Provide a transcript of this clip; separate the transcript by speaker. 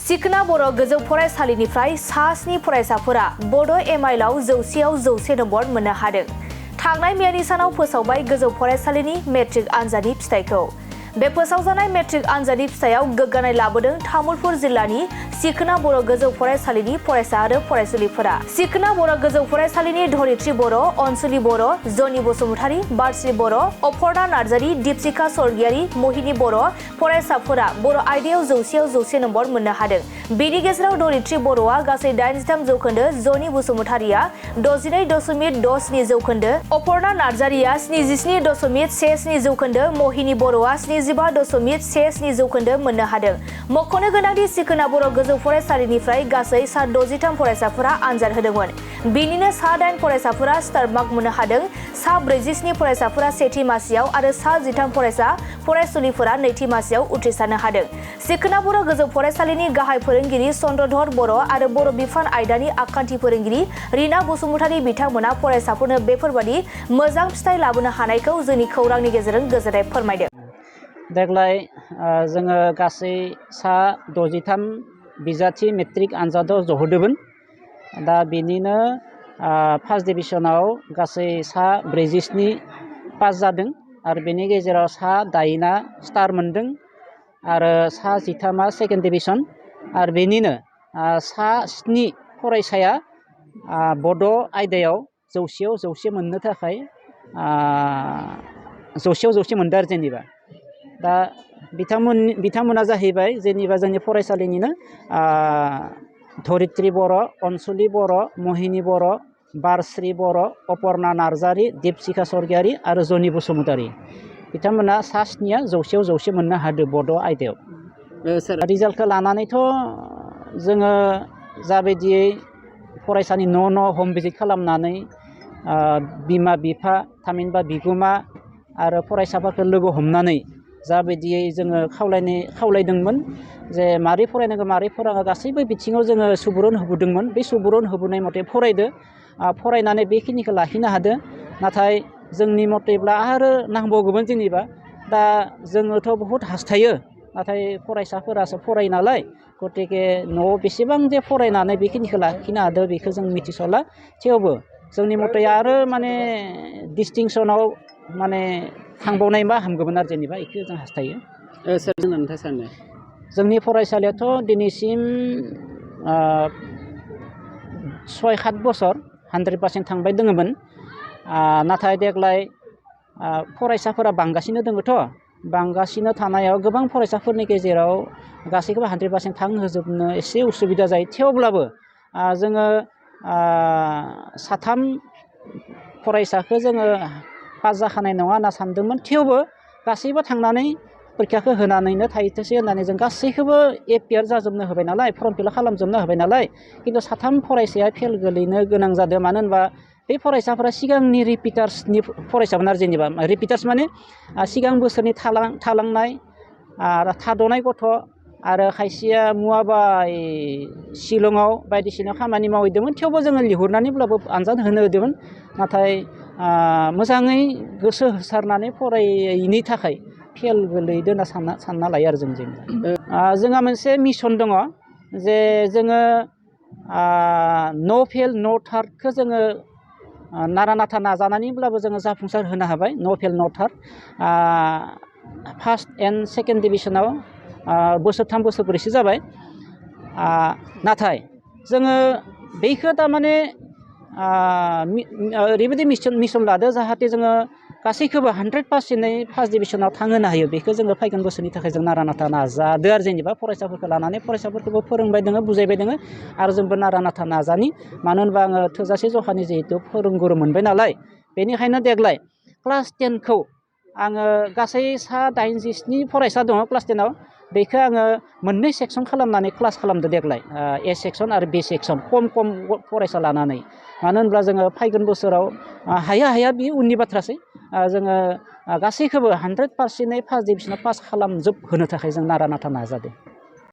Speaker 1: सिखना बर' गोजौ फरायसालिनिफ्राय सा 7 फरायसाफोरा बड' एमआइएलआव 100आव 100 नम्बर मोननो हादों। थांनाय मेनि सानाव फोसावबाय गोजौ फरायसालिनि मेट्रिक आनजादनि फिथाइखौ। बे फोसावजानाय मेट्रिक आनजादनि फिथाइयाव गोग्गानाय लाबोदों तामुलपुर जिल्लानि सिखना बर' गोजौ फरायसालिनि फरायसा आरो फरायसुलिफोरा। सिखना बर' गोजौ फरायसालिनि धरित्री बर', अनसुलि बर', जनि बसुमतारी, बारस्रि बर', अपर्णा नार्जारी, दीपशिखा स्वर्गियारी, मोहिनी बर' फरायसाफोरा बर' आयदायाव 100आव 100 नम्बर मोननो हादों। बेनि गेजेराव धरित्री बर'आ गासै 83 जौखोन्दो, जनि बसुमतारीआ 62.67 जौखोन्दो, अपर्णा नार्जारीआ 77.17 जौखोन्दो, मोहिनी बर'आ 75.17 जौखोन्दो मोननो हादों। मख'नो गोनांदि सिखना बर' गोजौ फरायसालिनिफ्राय गासै सा 63 फरायसाफोरा आनजाद होदोंमोन। बेनिनो सा 8 फरायसाफोरा स्टार मार्क मोननो हादों। सा 47 फरायसाफोरा सेथि मासियाव आरो सा 13 फरायसुलिफोरा नैथि मासियाव उथ्रिसारनो हादों। सिखना बर' गोजौ फरायसालिनि गाहाय फोरोंगिरि चन्द्रधर बर' आरो बर' बिफान आयदानि आखान्थि फोरोंगिरि रीना बसुमतारी बिथांमोना फरायसाफोरनो बेफोरबादि मोजां फिथाइ लाबोनो हानायखौ जोंनि खौरांनि गेजेरजों गोजोननाय फोरमायदों।
Speaker 2: देग्लाय जोङो गासै सा 63 बिजाथि मेट्रिक आनजादाव जहोदोंमोन। दा बेनिनो फार्स्ट डिभिजनाव गासै सा 47 पास जादों आरो बेनि गेजेराव सा 8 स्टार मोनदों आरो सा 13 सेकेन्ड डिभिजन आरो बेनिनो सा 7 फरायसाया बड' आयदायाव 100आव 100 मोननो थाखाय 100आव 100 मोनदों आरो जेनेबा। दा बिथांमोना जाहैबाय जेनेबा जोंनि फरायसालिनिनो धरित्री बर', अनसुलि बर', मोहिनी बर', बारस्रि बर', अपर्णा नार्जारी, दीपशिखा स्वर्गियारी आरो जनि बसुमतारी। बिथांमोना सा 7आ 100आव 100 मोननो हादों बड' आयदायाव। रिजाल्टखौ लानानैथ' जोङो जाबायदियै फरायसानि न' हम भिजिट खालामनानै बिमा बिफा थामहिनबा बिगोमा आरो फरायसाफोरखौ लोगो हमनानै जाबायदियै जोङो खावलायदोंमोन जे मारै फरायनांगौ मारै फरायनांगौ गासैबो बिथिङाव जोङो सुबुरुन होबोदोंमोन। बे सुबुरुन होबोनाय मथे फरायनानै बेखिनिखौ लाखिनो हादों। नाथाय जोंनि मथेब्ला आरो नांबावगौमोन जेनेबा। दा जोङोथ' बहुद हास्थायो, नाथाय फरायसाफोरासो फरायो नालाय, गतिके न'आव बेसेबां जे फरायनानै बेखिनिखौ लाखिनो हादों बेखौ जों मिथिस'ला। थेवबो जोंनि मथे आरो माने डिस्टिंसनाव माने थांबावनायबा हामगौमोन आरो जेनेबा बेखौ जों हास्थायो।
Speaker 3: सोर जोंना नोंथाङा सानो?
Speaker 2: जोंनि फरायसालियाथ' दिनैसिम 6-7 बोसोर 100% थांबाय दोङोमोन। नाथाय देग्लाय फरायसाफोरा बांगासिनो दङथ'। बांगासिनो थानायाव गोबां फरायसाफोरनि गेजेराव गासैखौबो 100% थांहोजोबनो एसे उसुबिदा जायो। थेवब्लाबो जोङो 3 फरायसाखौ जोङो पास जाखानाय नङा होनना सानदोंमोन। थेवबो गासैबो थांनानै परिखाखौ होनानैनो थाहैथोंसै होननानै जों गासैखौबो एपियार जाजोबनो होबाय नालाय, फर्म फिलआप खालामजोबनो होबाय नालाय। खिन्थु 3 फरायसाया फेल गोलैनो गोनां जादों। मानो होनबा बे फरायसाफोरा सिगांनि रिपिटार्सनि फरायसामोन आरो जेनेबा। रिपिटार्स माने सिगां बोसोरनि थालांनाय आरो थाद'नाय गथ' आरो खायसेया मुवाबा शिलंआव बायदिसिना खामानि मावहैदोंमोन। थेवबो जोङो लिंहरनानैब्लाबो आनजाद होनो होदोंमोन। नाथाय मोजाङै गोसो होसारनानै फरायैनि थाखाय फेल गोलैदों होनना सानना लायो आरो जों जेनेबा। जोंहा मोनसे मिसन दङ जे जोङो नो फेल नो थार्डखौ जोङो नारा नाथा नाजानानैब्लाबो जोङो जाफुंसार होनो हाबाय। नो फेल नो थार्ड फार्स्ट एन्ड सेकेन्ड डिभिजनाव बोसोरथाम बोसोरब्रैसो जाबाय। नाथाय जोङो बेखौ थारमाने ओरैबायदि मिसन लादो जाहाथे जोङो गासैखौबो 100% फार्स्ट डिभिजनाव थांहोनो हायो। बेखौ जोङो फैगोन बोसोरनि थाखाय जों नारा नाथा नाजादो आरो जेनेबा फरायसाफोरखौ लानानै फरायसाफोरखौबो फोरोंबाय दोङो, बुजायबाय दोङो आरो जोंबो नारा नाथा नाजानि। मानो होनबा आङो थोजासे जखानि जिहेथु फोरोंगुरु मोनबाय नालाय, बेनिखायनो देग्लाय क्लास 10खौ आङो गासै सा 87 फरायसा दङ क्लास 10आव। बेखौ आङो मोननै सेक्सन खालामनानै क्लास खालामदो देग्लाय, ए सेक्सन आरो बि सेक्सन, खम फरायसा लानानै। मानो होनब्ला जोङो फैगोन बोसोराव हाया बे उननि बाथ्रासै। जोङो गासैखौबो 100% फार्स्ट डिभिजनाव पास खालामजोबहोनो थाखाय जों नारा नाथा नाजादों।